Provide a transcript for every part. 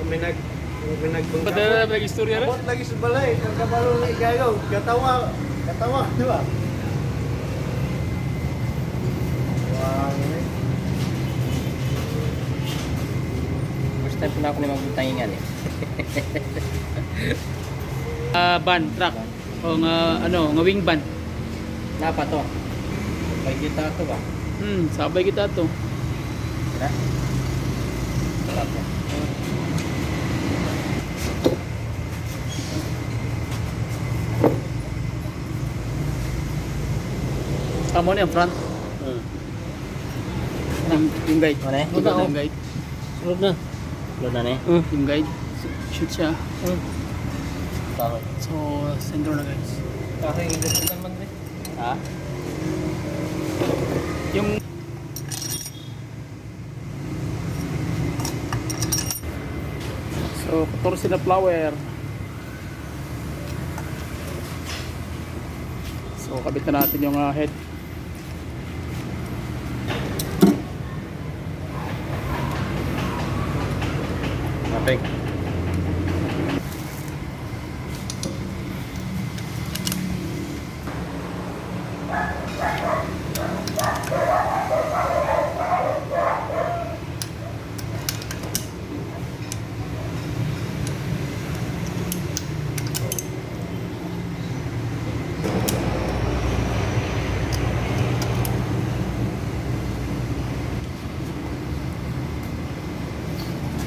may nagpangkabot. Padala lagi istorya rin? Abot lagi sa balay, ang kabalo na igagaw, katawa, di ba? Wow, First time po na ako na magbutangingan eh. Van, truck. O nga, nga wing van. Napa to? May kita to ba? Sabay kita to. Kira? Sarap yan. Amo na yung front. Yung guide. Ano eh? Ikaw na yung guide. Sunod na. Sunod na eh? Yung guide. Shoot siya. Kahoy. So, center na guys. Kahoy yung industry naman rin. Ha? Yung So, 14 na flower. So, kabit na natin yung head. Mapig.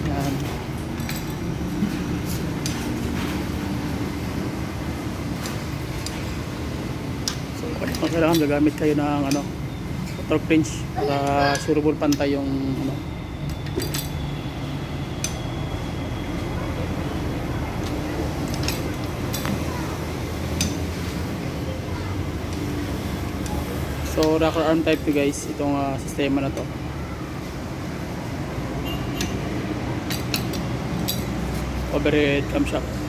Yan. So, kung kailangan gagamit kayo ng torque wrench para sureball pantay yung So, rocker arm type to guys, itong sistema na to. Overhead camshaft.